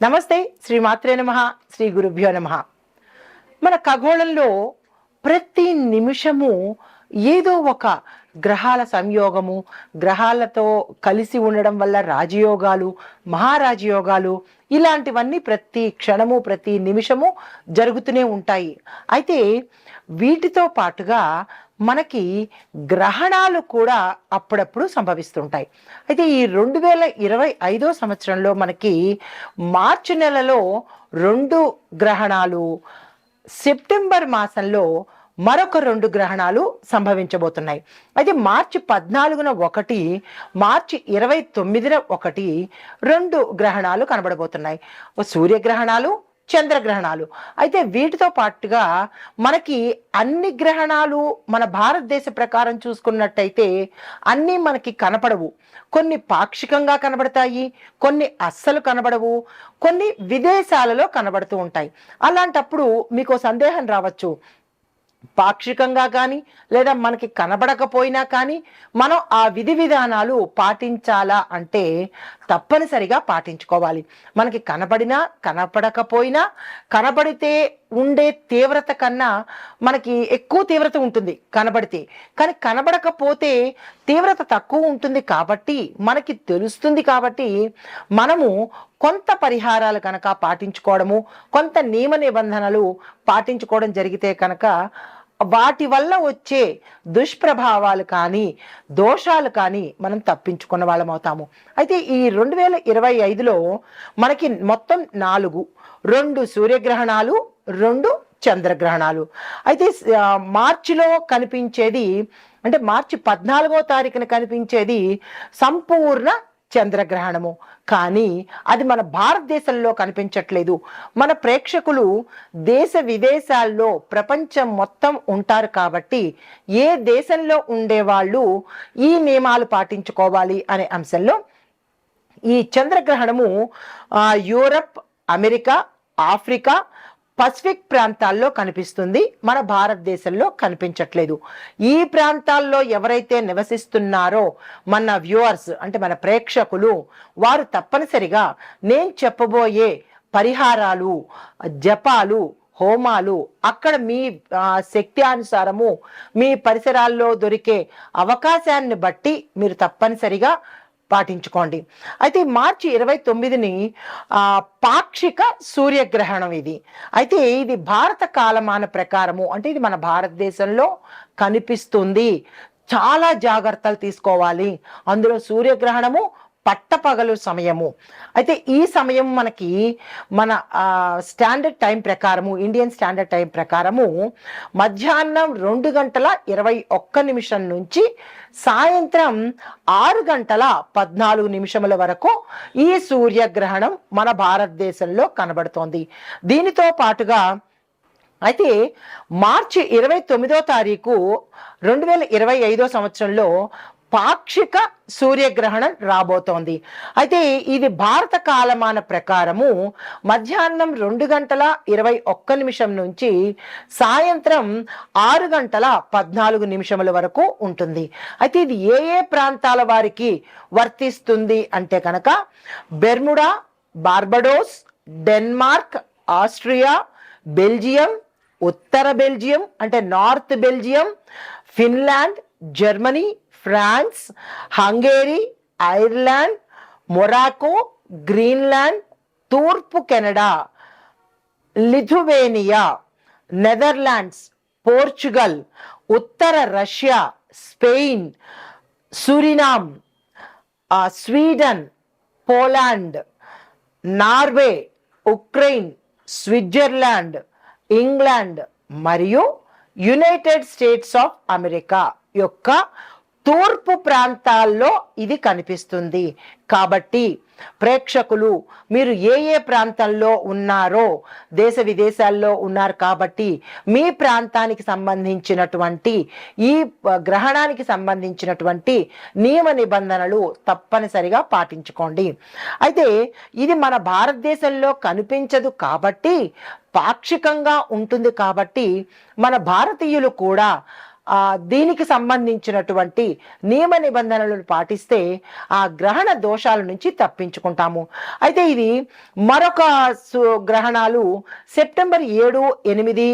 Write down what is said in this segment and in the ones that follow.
నమస్తే. శ్రీ మాత్రే నమః. శ్రీ గురుభ్యో నమః. మన ఖగోళంలో ప్రతి నిమిషము ఏదో ఒక గ్రహాల సంయోగము, గ్రహాలతో కలిసి ఉండడం వల్ల రాజయోగాలు, మహారాజయోగాలు ఇలాంటివన్నీ ప్రతి క్షణము ప్రతి నిమిషము జరుగుతూనే ఉంటాయి. అయితే వీటితో పాటుగా మనకి గ్రహణాలు కూడా అప్పుడప్పుడు సంభవిస్తుంటాయి. అయితే ఈ 2025 సంవత్సరంలో మనకి మార్చి నెలలో 2 గ్రహణాలు, సెప్టెంబర్ మాసంలో మరొక 2 గ్రహణాలు సంభవించబోతున్నాయి. అయితే మార్చి 14న ఒకటి, మార్చి 29న ఒకటి 2 గ్రహణాలు కనబడబోతున్నాయి. సూర్యగ్రహణాలు, చంద్రగ్రహణాలు. అయితే వీటితో పాటుగా మనకి అన్ని గ్రహణాలు మన భారతదేశ ప్రకారం చూసుకున్నట్టయితే అన్నీ మనకి కనపడవు. కొన్ని పాక్షికంగా కనబడతాయి, కొన్ని అస్సలు కనబడవు, కొన్ని విదేశాలలో కనబడుతూ ఉంటాయి. అలాంటప్పుడు మీకు సందేహం రావచ్చు, పాక్షికంగా కానీ లేదా మనకి కనబడకపోయినా కానీ మనం ఆ విధి విధానాలు పాటించాలా అంటే తప్పనిసరిగా పాటించుకోవాలి. మనకి కనబడినా కనపడకపోయినా, కనబడితే ఉండే తీవ్రత కన్నా మనకి ఎక్కువ తీవ్రత ఉంటుంది కనబడితే, కానీ కనబడకపోతే తీవ్రత తక్కువ ఉంటుంది. కాబట్టి మనకి తెలుస్తుంది. కాబట్టి మనము కొంత పరిహారాలు కనుక పాటించుకోవడము, కొంత నియమ నిబంధనలు పాటించుకోవడం జరిగితే కనుక వాటి వల్ల వచ్చే దుష్ప్రభావాలు కానీ దోషాలు కానీ మనం తప్పించుకున్న వాళ్ళం అవుతాము. అయితే ఈ 2025లో మనకి మొత్తం 2 సూర్యగ్రహణాలు, 2 చంద్రగ్రహణాలు. అయితే మార్చిలో కనిపించేది అంటే మార్చి 14వ తారీఖున కనిపించేది సంపూర్ణ చంద్రగ్రహణము. కానీ అది మన భారతదేశంలో కనిపించట్లేదు. మన ప్రేక్షకులు దేశ విదేశాల్లో ప్రపంచం మొత్తం ఉంటారు. కాబట్టి ఏ దేశంలో ఉండేవాళ్ళు ఈ నియమాలు పాటించుకోవాలి అనే అంశంలో ఈ చంద్రగ్రహణము యూరప్, అమెరికా, ఆఫ్రికా, పసిఫిక్ ప్రాంతాల్లో కనిపిస్తుంది. మన భారతదేశంలో కనిపించట్లేదు. ఈ ప్రాంతాల్లో ఎవరైతే నివసిస్తున్నారో మన వ్యూవర్స్ అంటే మన ప్రేక్షకులు, వారు తప్పనిసరిగా నేను చెప్పబోయే పరిహారాలు, జపాలు, హోమాలు అక్కడ మీ శక్తి అనుసారము మీ పరిసరాల్లో దొరికే అవకాశాన్ని బట్టి మీరు తప్పనిసరిగా పాటించుకోండి. అయితే మార్చి 29ని పాక్షిక సూర్యగ్రహణం ఇది. అయితే ఇది భారత కాలమాన ప్రకారము, అంటే ఇది మన భారతదేశంలో కనిపిస్తుంది. చాలా జాగ్రత్తలు తీసుకోవాలి. అందులో సూర్యగ్రహణము పట్టపగలు సమయము. అయితే ఈ సమయం మనకి మన స్టాండర్డ్ టైం ప్రకారము, ఇండియన్ స్టాండర్డ్ టైం ప్రకారము మధ్యాహ్నం 2:21 నుంచి సాయంత్రం 6:14 వరకు ఈ సూర్యగ్రహణం మన భారతదేశంలో కనబడుతోంది. దీనితో పాటుగా అయితే మార్చి 29వ తారీఖు 2025 సంవత్సరంలో పాక్షిక సూర్యగ్రహణం రాబోతోంది. అయితే ఇది భారత కాలమాన ప్రకారము మధ్యాహ్నం 2:21 నుంచి సాయంత్రం 6:14 వరకు ఉంటుంది. అయితే ఇది ఏ ఏ ప్రాంతాల వారికి వర్తిస్తుంది అంటే కనుక Bermuda, Barbados, Denmark, Austria, Belgium, ఉత్తర బెల్జియం అంటే north Belgium, Finland, Germany, France, Hungary, Ireland, Morocco, Greenland, తూర్పు కెనడా, లిథువేనియా, నెదర్లాండ్స్, పోర్చుగల్, ఉత్తర Russia, Spain, Suriname, Sweden, Poland, Norway, Ukraine, Switzerland, England మరియు యునైటెడ్ స్టేట్స్ ఆఫ్ అమెరికా యొక్క తూర్పు ప్రాంతాల్లో ఇది కనిపిస్తుంది. కాబట్టి ప్రేక్షకులు మీరు ఏ ఏ ప్రాంతంలో ఉన్నారో, దేశ విదేశాల్లో ఉన్నారు కాబట్టి మీ ప్రాంతానికి సంబంధించినటువంటి ఈ గ్రహణానికి సంబంధించినటువంటి నియమ నిబంధనలు తప్పనిసరిగా పాటించుకోండి. అయితే ఇది మన భారతదేశంలో కనిపించదు కాబట్టి పాక్షికంగా ఉంటుంది. కాబట్టి మన భారతీయులు కూడా దీనికి సంబంధించినటువంటి నియమ నిబంధనలను పాటిస్తే ఆ గ్రహణ దోషాల నుంచి తప్పించుకుంటాము. అయితే ఇది మరొక గ్రహణాలు సెప్టెంబర్ 7, 8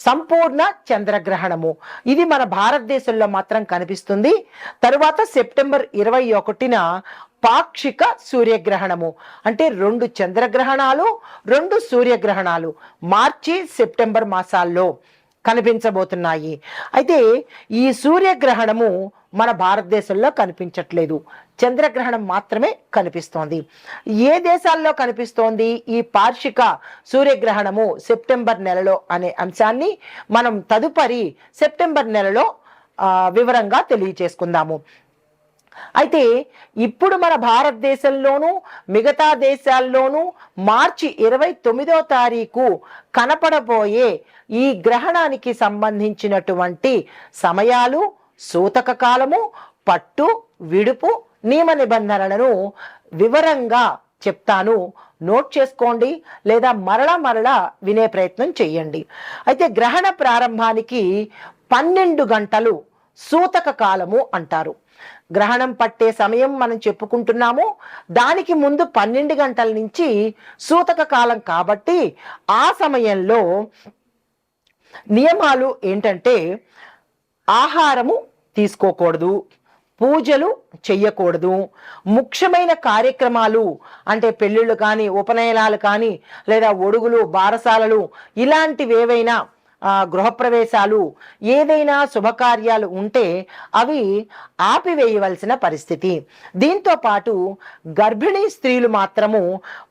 సంపూర్ణ చంద్రగ్రహణము. ఇది మన భారతదేశంలో మాత్రం కనిపిస్తుంది. తరువాత సెప్టెంబర్ 21న పాక్షిక సూర్యగ్రహణము, అంటే 2 చంద్రగ్రహణాలు 2 సూర్యగ్రహణాలు మార్చి సెప్టెంబర్ మాసాల్లో కనిపించబోతున్నాయి. అయితే ఈ సూర్యగ్రహణము మన భారతదేశంలో కనిపించట్లేదు, చంద్రగ్రహణం మాత్రమే కనిపిస్తోంది. ఏ దేశాల్లో కనిపిస్తోంది ఈ పాక్షిక సూర్యగ్రహణము సెప్టెంబర్ నెలలో అనే అంశాన్ని మనం తదుపరి సెప్టెంబర్ నెలలో వివరంగా తెలియచేసుకుందాము. అయితే ఇప్పుడు మన భారతదేశంలోనూ మిగతా దేశాల్లోనూ మార్చి 29వ తారీఖు కనపడబోయే ఈ గ్రహణానికి సంబంధించినటువంటి సమయాలు, సూతక కాలము, పట్టు విడుపు నియమ నిబంధనలను వివరంగా చెప్తాను. నోట్ చేసుకోండి లేదా మరలా వినే ప్రయత్నం చేయండి. అయితే గ్రహణ ప్రారంభానికి 12 గంటలు సూతక కాలము అంటారు. గ్రహణం పట్టే సమయం మనం చెప్పుకుంటున్నాము, దానికి ముందు 12 గంటల నుంచి సూతక కాలం కాబట్టి ఆ సమయంలో నియమాలు ఏంటంటే ఆహారము తీసుకోకూడదు, పూజలు చెయ్యకూడదు, ముఖ్యమైన కార్యక్రమాలు అంటే పెళ్ళిళ్ళు కానీ ఉపనయనాలు కానీ లేదా ఒడుగులు బారసాలలు ఇలాంటివి ఏవైనా గృహప్రవేశాలు ఏదైనా శుభకార్యాలు ఉంటే అవి ఆపివేయవలసిన పరిస్థితి. దీంతో పాటు గర్భిణీ స్త్రీలు మాత్రము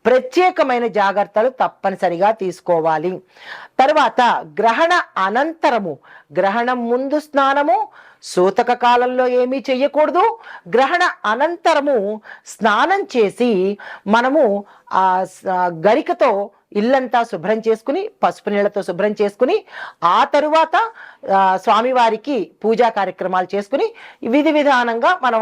ప్రత్యేకమైన జాగ్రత్తలు తప్పనిసరిగా తీసుకోవాలి. తర్వాత గ్రహణ అనంతరము, గ్రహణం ముందు స్నానము, సూతక కాలంలో ఏమీ చెయ్యకూడదు. గ్రహణ అనంతరము స్నానం చేసి మనము గరికతో ఇల్లంతా శుభ్రం చేసుకుని, పసుపు నీళ్లతో శుభ్రం చేసుకుని, ఆ తరువాత స్వామివారికి పూజా కార్యక్రమాలు చేసుకుని విధి విధానంగా మనం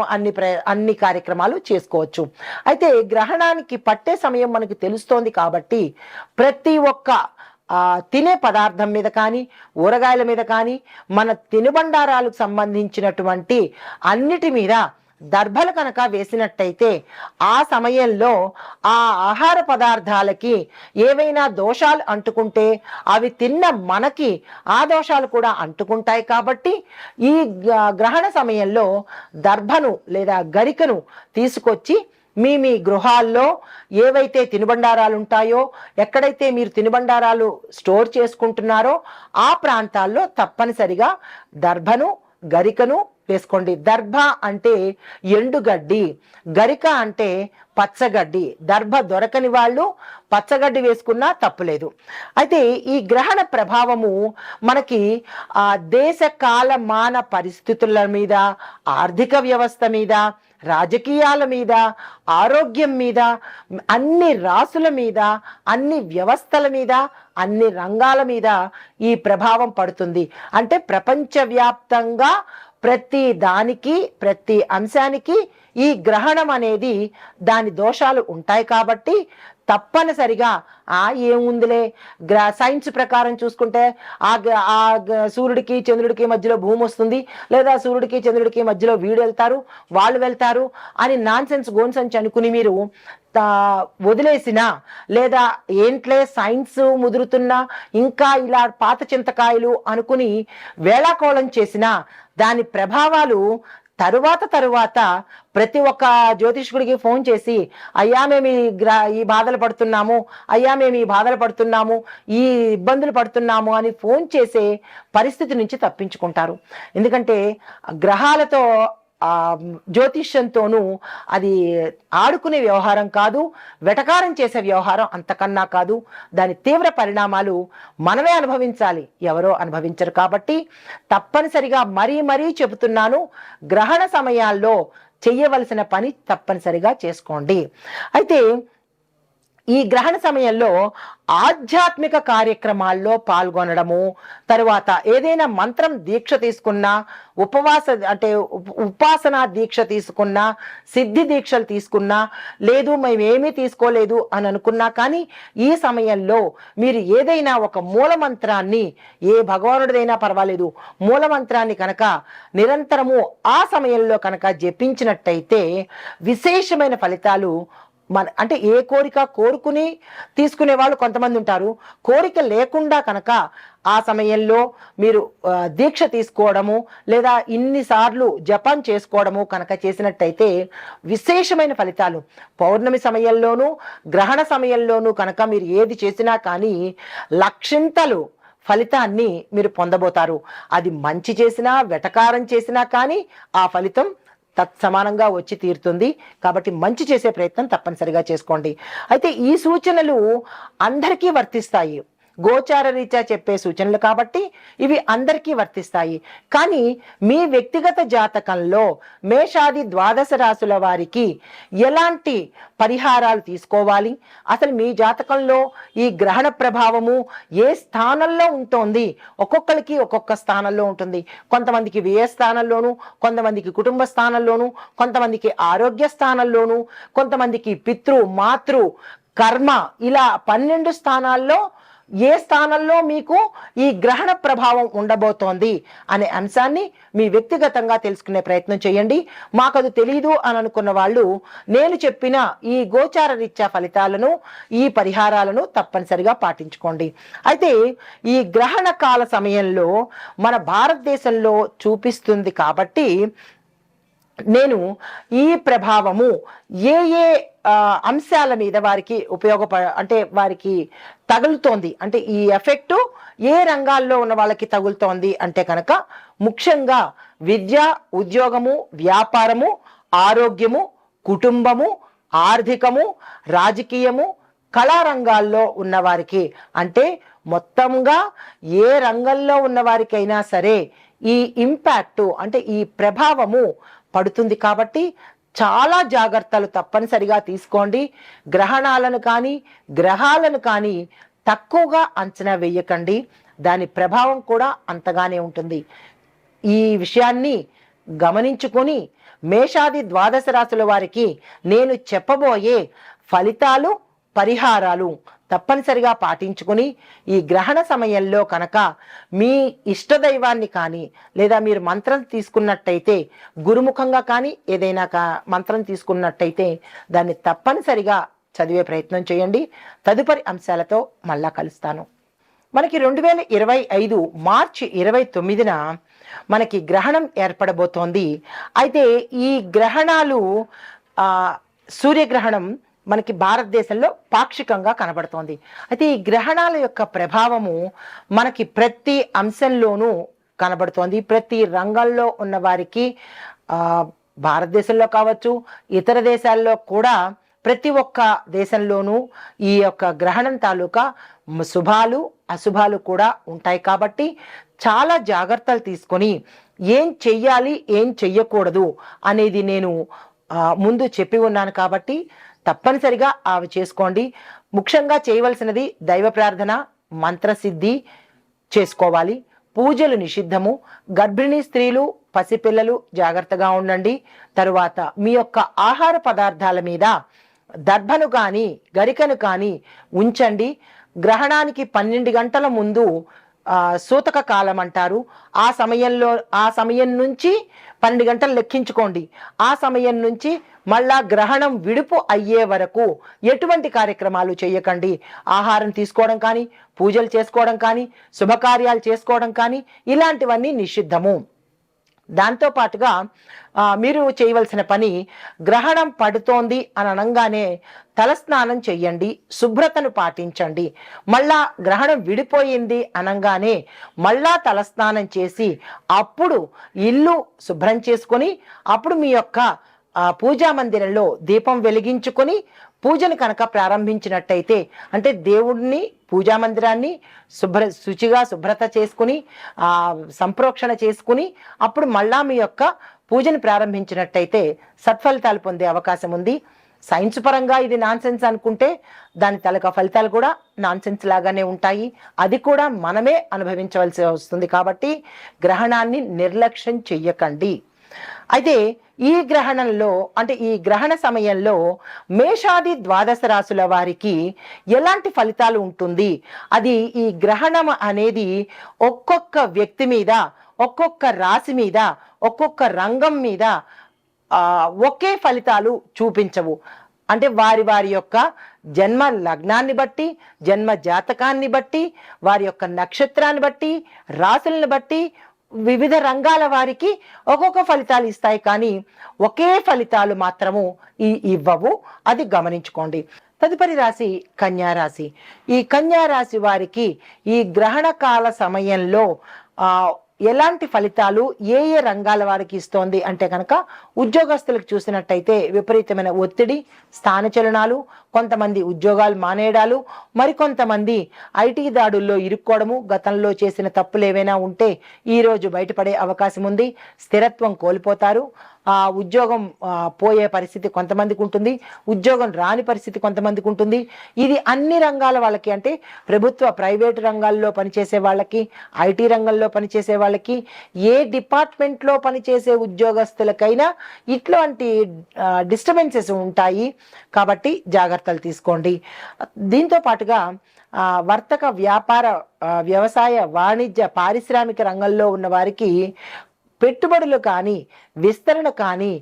అన్ని కార్యక్రమాలు చేసుకోవచ్చు. అయితే గ్రహణానికి పట్టే సమయం మనకి తెలుస్తోంది కాబట్టి ప్రతి ఒక్క తినే పదార్థం మీద కానీ ఊరగాయల మీద కానీ మన తినుబండారాలకు సంబంధించినటువంటి అన్నిటి మీద దర్భలు కనుక వేసినట్టయితే ఆ సమయంలో ఆ ఆహార పదార్థాలకి ఏవైనా దోషాలు అంటుకుంటే అవి తిన్న మనకి ఆ దోషాలు కూడా అంటుకుంటాయి. కాబట్టి ఈ గ్రహణ సమయంలో దర్భను లేదా గరికను తీసుకొచ్చి మీ గృహాల్లో ఏవైతే తినుబండారాలు ఉంటాయో, ఎక్కడైతే మీరు తినుబండారాలు స్టోర్ చేసుకుంటున్నారో ఆ ప్రాంతాల్లో తప్పనిసరిగా దర్భను గరికను వేసుకోండి. దర్భ అంటే ఎండుగడ్డి, గరిక అంటే పచ్చగడ్డి. దర్భ దొరకని వాళ్ళు పచ్చగడ్డి వేసుకున్నా తప్పులేదు. అయితే ఈ గ్రహణ ప్రభావము మనకి దేశ కాలమాన పరిస్థితుల మీద, ఆర్థిక వ్యవస్థ మీద, రాజకీయాల మీద, ఆరోగ్యం మీద, అన్ని రాసుల మీద, అన్ని వ్యవస్థల మీద, అన్ని రంగాల మీద ఈ ప్రభావం పడుతుంది. అంటే ప్రపంచవ్యాప్తంగా ప్రతి దానికి ప్రతి అంశానికి ఈ గ్రహణం అనేది దాని దోషాలు ఉంటాయి. కాబట్టి తప్పనిసరిగా ఏముందిలే, సైన్స్ ప్రకారం చూసుకుంటే ఆ సూర్యుడికి చంద్రుడికి మధ్యలో భూమి వస్తుంది, లేదా సూర్యుడికి చంద్రుడికి మధ్యలో వీడు వాళ్ళు వెళ్తారు అని నాన్సెన్స్ గోన్సెన్స్ అనుకుని మీరు వదిలేసినా, లేదా ఏంట్లే సైన్స్ ముదురుతున్నా ఇంకా ఇలా పాత చింతకాయలు అనుకుని వేళాకోళం చేసినా దాని ప్రభావాలు తరువాత ప్రతి ఒక్క జ్యోతిష్కుడికి ఫోన్ చేసి అయ్యా మేము ఈ బాధలు పడుతున్నాము, అయ్యా మేము ఈ బాధలు పడుతున్నాము, ఈ ఇబ్బందులు పడుతున్నాము అని ఫోన్ చేసే పరిస్థితి నుంచి తప్పించుకుంటారు. ఎందుకంటే గ్రహాలతో జ్యోతిష్యంతోనూ అది ఆడుకునే వ్యవహారం కాదు, వెటకారం చేసే వ్యవహారం అంతకన్నా కాదు. దాని తీవ్ర పరిణామాలు మనమే అనుభవించాలి, ఎవరో అనుభవించరు. కాబట్టి తప్పనిసరిగా మరీ చెబుతున్నాను, గ్రహణ సమయాల్లో చెయ్యవలసిన పని తప్పనిసరిగా చేసుకోండి. అయితే ఈ గ్రహణ సమయంలో ఆధ్యాత్మిక కార్యక్రమాల్లో పాల్గొనడము, తరువాత ఏదైనా మంత్రం దీక్ష తీసుకున్నా, ఉపాసనా దీక్ష తీసుకున్నా, సిద్ధి దీక్షలు తీసుకున్నా, లేదు మేమేమీ తీసుకోలేదు అని అనుకున్నా కానీ ఈ సమయంలో మీరు ఏదైనా ఒక మూలమంత్రాన్ని, ఏ భగవానుడిదైనా పర్వాలేదు, మూలమంత్రాన్ని కనుక నిరంతరము ఆ సమయంలో కనుక జపించినట్టయితే విశేషమైన ఫలితాలు అంటే ఏ కోరిక కోరుకుని తీసుకునే వాళ్ళు కొంతమంది ఉంటారు. కోరిక లేకుండా కనుక ఆ సమయంలో మీరు దీక్ష తీసుకోవడము లేదా ఇన్నిసార్లు జపం చేసుకోవడము కనుక చేసినట్టయితే విశేషమైన ఫలితాలు పౌర్ణమి సమయంలోనూ గ్రహణ సమయంలోనూ కనుక మీరు ఏది చేసినా కానీ లక్షింతలు ఫలితాన్ని మీరు పొందబోతారు. అది మంచి చేసినా వెటకారం చేసినా కానీ ఆ ఫలితం తత్సమానంగా వచ్చి తీరుతుంది. కాబట్టి మంచి చేసే ప్రయత్నం తప్పనిసరిగా చేసుకోండి. అయితే ఈ సూచనలు అందరికీ వర్తిస్తాయి, గోచార రీత్యా చెప్పే సూచనలు కాబట్టి ఇవి అందరికీ వర్తిస్తాయి. కానీ మీ వ్యక్తిగత జాతకంలో మేషాది ద్వాదశ రాశుల వారికి ఎలాంటి పరిహారాలు తీసుకోవాలి, అసలు మీ జాతకంలో ఈ గ్రహణ ప్రభావము ఏ స్థానంలో ఉంటుంది, ఒక్కొక్కరికి ఒక్కొక్క స్థానంలో ఉంటుంది. కొంతమందికి వ్యయ స్థానంలోను, కొంతమందికి కుటుంబ స్థానంలోను, కొంతమందికి ఆరోగ్య స్థానంలోను, కొంతమందికి పితృ మాతృ కర్మ, ఇలా 12 స్థానాల్లో ఏ స్థానంలో మీకు ఈ గ్రహణ ప్రభావం ఉండబోతోంది అనే అంశాన్ని మీ వ్యక్తిగతంగా తెలుసుకునే ప్రయత్నం చేయండి. మాకు అది తెలియదు అని అనుకున్న వాళ్ళు నేను చెప్పిన ఈ గోచార రీత్యా ఫలితాలను, ఈ పరిహారాలను తప్పనిసరిగా పాటించుకోండి. అయితే ఈ గ్రహణ కాల సమయంలో మన భారతదేశంలో చూపిస్తుంది కాబట్టి నేను ఈ ప్రభావము ఏ ఏ అంశాల మీద వారికి అంటే వారికి తగులుతోంది, అంటే ఈ ఎఫెక్ట్ ఏ రంగాల్లో ఉన్న వాళ్ళకి తగులుతోంది అంటే కనుక ముఖ్యంగా విద్య, ఉద్యోగము, వ్యాపారము, ఆరోగ్యము, కుటుంబము, ఆర్థికము, రాజకీయము, కళారంగాల్లో ఉన్నవారికి, అంటే మొత్తంగా ఏ రంగంలో ఉన్నవారికైనా సరే ఈ ఇంపాక్ట్ అంటే ఈ ప్రభావము పడుతుంది. కాబట్టి చాలా జాగ్రత్తలు తప్పనిసరిగా తీసుకోండి. గ్రహణాలను కానీ గ్రహాలను కానీ తక్కువగా అంచనా వేయకండి, దాని ప్రభావం కూడా అంతగానే ఉంటుంది. ఈ విషయాన్ని గమనించుకొని మేషాది ద్వాదశ రాశుల వారికి నేను చెప్పబోయే ఫలితాలు, పరిహారాలు తప్పనిసరిగా పాటించుకుని ఈ గ్రహణ సమయంలో కనుక మీ ఇష్టదైవాన్ని కానీ లేదా మీరు మంత్రం తీసుకున్నట్టయితే గురుముఖంగా కానీ ఏదైనా మంత్రం తీసుకున్నట్టయితే దాన్ని తప్పనిసరిగా చదివే ప్రయత్నం చేయండి. తదుపరి అంశాలతో మళ్ళా కలుస్తాను. మనకి 2025 మార్చి 29న మనకి గ్రహణం ఏర్పడబోతోంది. అయితే ఈ గ్రహణాలు సూర్యగ్రహణం మనకి భారతదేశంలో పాక్షికంగా కనబడుతోంది. అయితే ఈ గ్రహణాల యొక్క ప్రభావము మనకి ప్రతి అంశంలోనూ కనబడుతోంది. ప్రతి రంగంలో ఉన్న వారికి భారతదేశంలో కావచ్చు, ఇతర దేశాల్లో కూడా ప్రతి ఒక్క దేశంలోనూ ఈ యొక్క గ్రహణం తాలూకా శుభాలు అశుభాలు కూడా ఉంటాయి. కాబట్టి చాలా జాగ్రత్తలు తీసుకొని ఏం చెయ్యాలి, ఏం చెయ్యకూడదు అనేది నేను ముందు చెప్పి ఉన్నాను. కాబట్టి తప్పనిసరిగా అవి చేసుకోండి. ముఖ్యంగా చేయవలసినది దైవ ప్రార్థన, మంత్రసిద్ధి చేసుకోవాలి. పూజలు నిషిద్ధము. గర్భిణీ స్త్రీలు, పసిపిల్లలు జాగ్రత్తగా ఉండండి. తరువాత మీ యొక్క ఆహార పదార్థాల మీద దర్భను కానీ గరికను కానీ ఉంచండి. గ్రహణానికి 12 గంటల ముందు సూతక కాలం అంటారు. ఆ సమయం నుంచి 12 గంటలు లెక్కించుకోండి. ఆ సమయం నుంచి మళ్ళా గ్రహణం విడుపు అయ్యే వరకు ఎటువంటి కార్యక్రమాలు చేయకండి. ఆహారం తీసుకోవడం కానీ, పూజలు చేసుకోవడం కానీ, శుభకార్యాలు చేసుకోవడం కానీ ఇలాంటివన్నీ నిషిద్ధము. దాంతో పాటుగా మీరు చేయవలసిన పని, గ్రహణం పడుతోంది అని అనగానే తలస్నానం చెయ్యండి, శుభ్రతను పాటించండి. మళ్ళా గ్రహణం విడిపోయింది అనగానే మళ్ళా తలస్నానం చేసి అప్పుడు ఇల్లు శుభ్రం చేసుకొని అప్పుడు మీ యొక్క పూజా మందిరంలో దీపం వెలిగించుకొని పూజను కనుక ప్రారంభించినట్టయితే, అంటే దేవుడిని పూజా మందిరాన్ని శుభ్రత చేసుకుని సంప్రోక్షణ చేసుకుని అప్పుడు మళ్ళా మీ యొక్క పూజను ప్రారంభించినట్టయితే సత్ఫలితాలు పొందే అవకాశం ఉంది. సైన్స్ పరంగా ఇది నాన్సెన్స్ అనుకుంటే దాని తలక ఫలితాలు కూడా నాన్సెన్స్ లాగానే ఉంటాయి. అది కూడా మనమే అనుభవించవలసి వస్తుంది. కాబట్టి గ్రహణాన్ని నిర్లక్ష్యం చెయ్యకండి. అయితే ఈ గ్రహణంలో అంటే ఈ గ్రహణ సమయంలో మేషాది ద్వాదశ రాశుల వారికి ఎలాంటి ఫలితాలు ఉంటుంది, అది ఈ గ్రహణం అనేది ఒక్కొక్క వ్యక్తి మీద, ఒక్కొక్క రాశి మీద, ఒక్కొక్క రంగం మీద ఒకే ఫలితాలు చూపించవు. అంటే వారి వారి యొక్క జన్మ లగ్నాన్ని బట్టి, జన్మ జాతకాన్ని బట్టి, వారి యొక్క నక్షత్రాన్ని బట్టి, రాశులను బట్టి వివిధ రంగాల వారికి ఒక్కొక్క ఫలితాలు ఇస్తాయి. కానీ ఒకే ఫలితాలు మాత్రము ఇవ్వవు. అది గమనించుకోండి. తదుపరి రాశి కన్యా రాశి. ఈ కన్యా రాశి వారికి ఈ గ్రహణ కాల సమయంలో ఎలాంటి ఫలితాలు ఏ ఏ రంగాల వారికి ఇస్తోంది అంటే కనుక, ఉద్యోగస్తులకు చూసినట్టయితే విపరీతమైన ఒత్తిడి, స్థానచలనాలు, కొంతమంది ఉద్యోగాలు మానేయడాలు, మరికొంతమంది ఐటీ దాడుల్లో ఇరుక్కోవడము, గతంలో చేసిన తప్పులు ఏవైనా ఉంటే ఈరోజు బయటపడే అవకాశం ఉంది. స్థిరత్వం కోల్పోతారు. ఉద్యోగం పోయే పరిస్థితి కొంతమందికి ఉంటుంది, ఉద్యోగం రాని పరిస్థితి కొంతమందికి ఉంటుంది. ఇది అన్ని రంగాల వాళ్ళకి, అంటే ప్రభుత్వ ప్రైవేటు రంగాల్లో పనిచేసే వాళ్ళకి, ఐటీ రంగంలో పనిచేసే వాళ్ళకి, ఏ డిపార్ట్మెంట్లో పనిచేసే ఉద్యోగస్తులకైనా ఇట్లాంటి డిస్టర్బెన్సెస్ ఉంటాయి. కాబట్టి జాగ్రత్తలు తీసుకోండి. దీంతో పాటుగా వర్తక, వ్యాపార, వ్యవసాయ, వాణిజ్య, పారిశ్రామిక రంగంలో ఉన్న వారికి పెట్టుబడులు కానీ, విస్తరణ కానీ,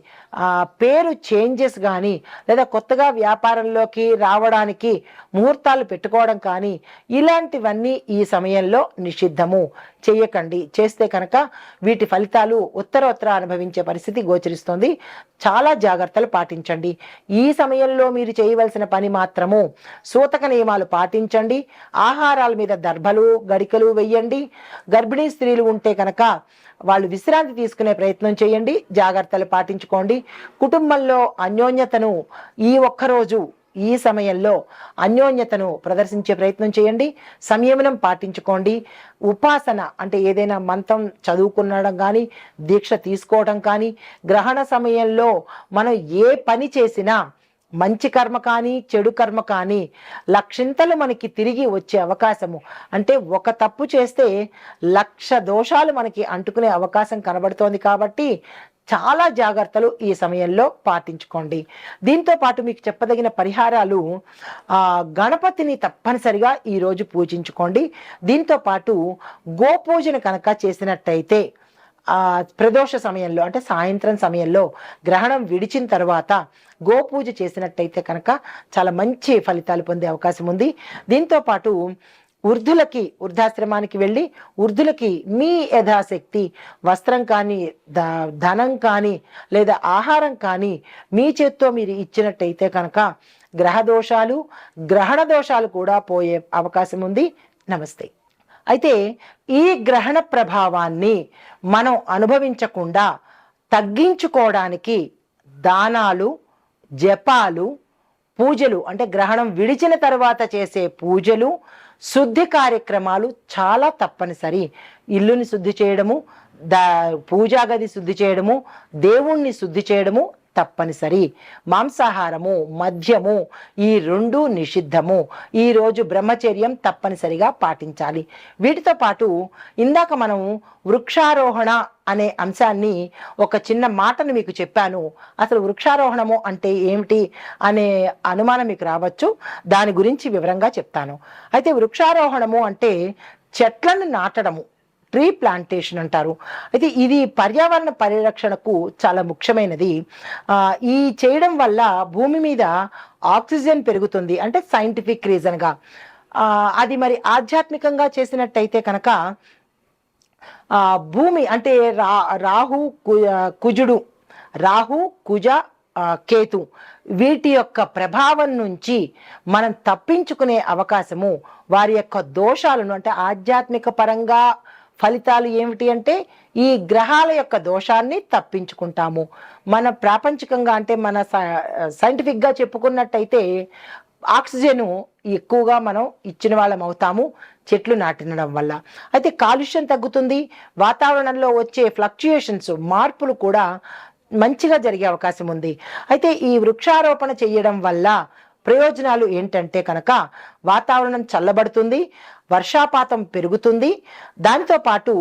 పేరు చేంజెస్ కానీ, లేదా కొత్తగా వ్యాపారంలోకి రావడానికి ముహూర్తాలు పెట్టుకోవడం కానీ, ఇలాంటివన్నీ ఈ సమయంలో నిషిద్ధము. చెయ్యకండి. చేస్తే కనుక వీటి ఫలితాలు ఉత్తరోత్తర అనుభవించే పరిస్థితి గోచరిస్తుంది. చాలా జాగ్రత్తలు పాటించండి. ఈ సమయంలో మీరు చేయవలసిన పని మాత్రము సూతక నియమాలు పాటించండి. ఆహారాల మీద దర్భలు, గడికలు వెయ్యండి. గర్భిణీ స్త్రీలు ఉంటే కనుక వాళ్ళు విశ్రాంతి తీసుకునే ప్రయత్నం చేయండి. జాగ్రత్తలు పాటించుకోండి. కుటుంబంలో అన్యోన్యతను ఈ ఒక్కరోజు, ఈ సమయంలో అన్యోన్యతను ప్రదర్శించే ప్రయత్నం చేయండి. సంయమనం పాటించుకోండి. ఉపాసన అంటే ఏదైనా మంత్రం చదువుకునడం కానీ, దీక్ష తీసుకోవడం కానీ, గ్రహణ సమయంలో మనం ఏ పని చేసినా మంచి కర్మ కానీ, చెడు కర్మ కానీ లక్షింతలు మనకి తిరిగి వచ్చే అవకాశము, అంటే ఒక తప్పు చేస్తే 1,00,000 దోషాలు మనకి అంటుకునే అవకాశం కనబడుతోంది. కాబట్టి చాలా జాగ్రత్తలు ఈ సమయంలో పాటించుకోండి. దీంతో పాటు మీకు చెప్పదగిన పరిహారాలు, గణపతిని తప్పనిసరిగా ఈరోజు పూజించుకోండి. దీంతో పాటు గోపూజను కనుక చేసినట్టయితే ప్రదోష సమయంలో, అంటే సాయంత్రం సమయంలో గ్రహణం విడిచిన తర్వాత గోపూజ చేసినట్టయితే కనుక చాలా మంచి ఫలితాలు పొందే అవకాశం ఉంది. దీంతో పాటు వృద్ధాశ్రమానికి వెళ్ళి వృద్ధులకి మీ యథాశక్తి వస్త్రం కానీ, ధనం కానీ, లేదా ఆహారం కానీ మీ చేత్తో మీరు ఇచ్చినట్టయితే కనుక గ్రహ దోషాలు, గ్రహణ దోషాలు కూడా పోయే అవకాశం ఉంది. నమస్తే. అయితే ఈ గ్రహణ ప్రభావాన్ని మనం అనుభవించకుండా తగ్గించుకోవడానికి దానాలు, జపాలు, పూజలు, అంటే గ్రహణం విడిచిన తర్వాత చేసే పూజలు, శుద్ధి కార్యక్రమాలు చాలా తప్పనిసరి. ఇల్లుని శుద్ధి చేయడము, పూజా గది శుద్ధి చేయడము, దేవుణ్ణి శుద్ధి చేయడము తప్పనిసరి. మాంసాహారము, మద్యము ఈ 2 నిషిద్ధము. ఈరోజు బ్రహ్మచర్యం తప్పనిసరిగా పాటించాలి. వీటితో పాటు ఇందాక మనం వృక్షారోహణ అనే అంశాన్ని, ఒక చిన్న మాటను మీకు చెప్పాను. అసలు వృక్షారోహణము అంటే ఏమిటి అనే అనుమానం మీకు రావచ్చు. దాని గురించి వివరంగా చెప్తాను. అయితే వృక్షారోహణము అంటే చెట్లను నాటడము, ట్రీ ప్లాంటేషన్ అంటారు. అయితే ఇది పర్యావరణ పరిరక్షణకు చాలా ముఖ్యమైనది. ఈ చేయడం వల్ల భూమి మీద ఆక్సిజన్ పెరుగుతుంది, అంటే సైంటిఫిక్ రీజన్గా. అది మరి ఆధ్యాత్మికంగా చేసినట్టయితే కనుక భూమి అంటే రాహు కుజ కేతు వీటి యొక్క ప్రభావం నుంచి మనం తప్పించుకునే అవకాశము, వారి యొక్క దోషాలను, అంటే ఆధ్యాత్మిక పరంగా ఫలితాలు ఏమిటి అంటే ఈ గ్రహాల యొక్క దోషాన్ని తప్పించుకుంటాము. మన ప్రాపంచికంగా అంటే మన సైంటిఫిక్గా చెప్పుకున్నట్టయితే ఆక్సిజన్ ఎక్కువగా మనం ఇచ్చిన వాళ్ళం అవుతాము చెట్లు నాటినడం వల్ల. అయితే కాలుష్యం తగ్గుతుంది. వాతావరణంలో వచ్చే ఫ్లక్చుయేషన్స్, మార్పులు కూడా మంచిగా జరిగే అవకాశం ఉంది. అయితే ఈ వృక్షారోపణ చేయడం వల్ల ప్రయోజనాలు ఏంటంటే కనుక వాతావరణం చల్లబడుతుంది, వర్షాపాతం పెరుగుతుంది, దానితో పాటు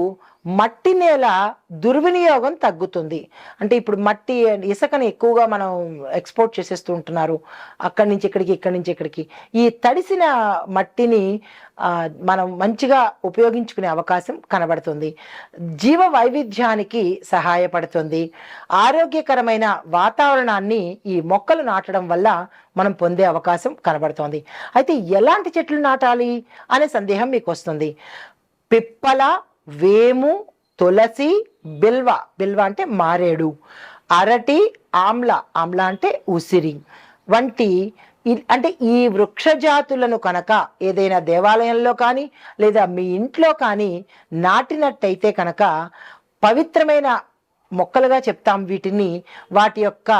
మట్టి నేల దుర్వినియోగం తగ్గుతుంది. అంటే ఇప్పుడు మట్టి ఇసుకని ఎక్కువగా మనం ఎక్స్పోర్ట్ చేసేస్తూ ఉంటున్నారు, అక్కడి నుంచి ఇక్కడికి, ఇక్కడి నుంచి ఇక్కడికి. ఈ తడిసిన మట్టిని మనం మంచిగా ఉపయోగించుకునే అవకాశం కనబడుతుంది. జీవ వైవిధ్యానికి సహాయపడుతుంది. ఆరోగ్యకరమైన వాతావరణాన్ని ఈ మొక్కలు నాటడం వల్ల మనం పొందే అవకాశం కనబడుతోంది. అయితే ఎలాంటి చెట్లు నాటాలి అనే సందేహం మీకు వస్తుంది. పిప్పల, వేము, తులసి, బిల్వ, బిల్వ అంటే మారేడు, అరటి, ఆమ్ల, ఆమ్ల అంటే ఉసిరి వంటి అంటే ఈ వృక్ష జాతులను కనుక ఏదైనా దేవాలయంలో కానీ లేదా మీ ఇంట్లో కానీ నాటినట్టయితే కనుక పవిత్రమైన మొక్కలుగా చెప్తాం వీటిని. వాటి యొక్క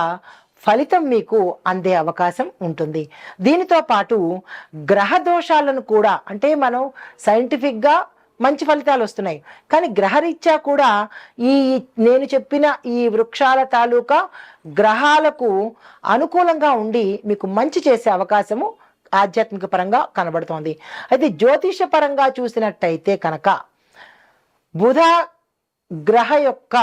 ఫలితం మీకు అందే అవకాశం ఉంటుంది. దీనితో పాటు గ్రహ దోషాలను కూడా, అంటే మనం సైంటిఫిక్గా మంచి ఫలితాలు వస్తున్నాయి, కానీ గ్రహరీత్యా కూడా ఈ నేను చెప్పిన ఈ వృక్షాల తాలూకా గ్రహాలకు అనుకూలంగా ఉండి మీకు మంచి చేసే అవకాశము ఆధ్యాత్మిక పరంగా కనబడుతోంది. అయితే జ్యోతిష పరంగా చూసినట్టయితే కనుక బుధ గ్రహ యొక్క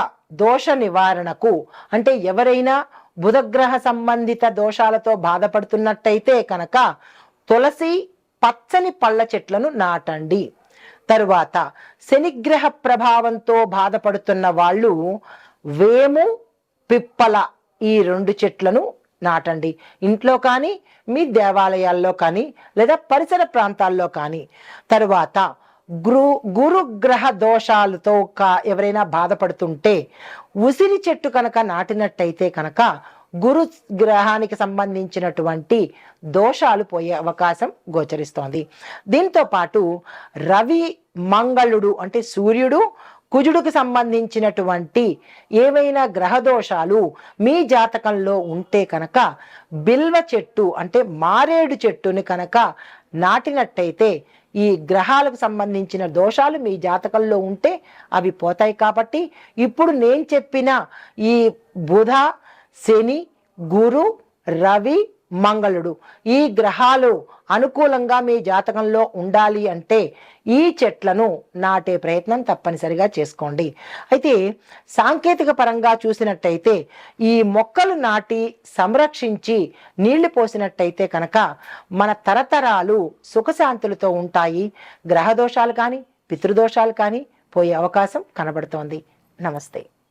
దోష నివారణకు, అంటే ఎవరైనా బుధగ్రహ సంబంధిత దోషాలతో బాధపడుతున్నట్టయితే కనుక తులసి, పచ్చని పళ్ళ చెట్లను నాటండి. తరువాత శనిగ్రహ ప్రభావంతో బాధపడుతున్న వాళ్ళు వేము, పిప్పల ఈ 2 చెట్లను నాటండి. ఇంట్లో కానీ మీ దేవాలయాల్లో కానీ లేదా పరిసర ప్రాంతాల్లో కానీ. తరువాత గురుగ్రహ దోషాలతో ఎవరైనా బాధపడుతుంటే ఉసిరి చెట్టు కనుక నాటినట్టయితే కనుక గురు గ్రహానికి సంబంధించినటువంటి దోషాలు పోయే అవకాశం గోచరిస్తోంది. దీంతో పాటు రవి, మంగళుడు అంటే సూర్యుడు, కుజుడికి సంబంధించినటువంటి ఏవైనా గ్రహ దోషాలు మీ జాతకంలో ఉంటే కనుక బిల్వ చెట్టు అంటే మారేడు చెట్టుని కనుక నాటినట్టయితే ఈ గ్రహాలకు సంబంధించిన దోషాలు మీ జాతకంలో ఉంటే అవి పోతాయి. కాబట్టి ఇప్పుడు నేను చెప్పిన ఈ బుధ, శని, గురు, రవి, మంగళుడు ఈ గ్రహాలు అనుకూలంగా మీ జాతకంలో ఉండాలి అంటే ఈ చెట్లను నాటే ప్రయత్నం తప్పనిసరిగా చేసుకోండి. అయితే సాంకేతిక పరంగా చూసినట్టయితే ఈ మొక్కలు నాటి సంరక్షించి నీళ్లు పోసినట్టయితే కనుక మన తరతరాలు సుఖశాంతులతో ఉంటాయి. గ్రహదోషాలు కానీ పితృదోషాలు కానీ పోయే అవకాశం కనబడుతోంది. నమస్తే.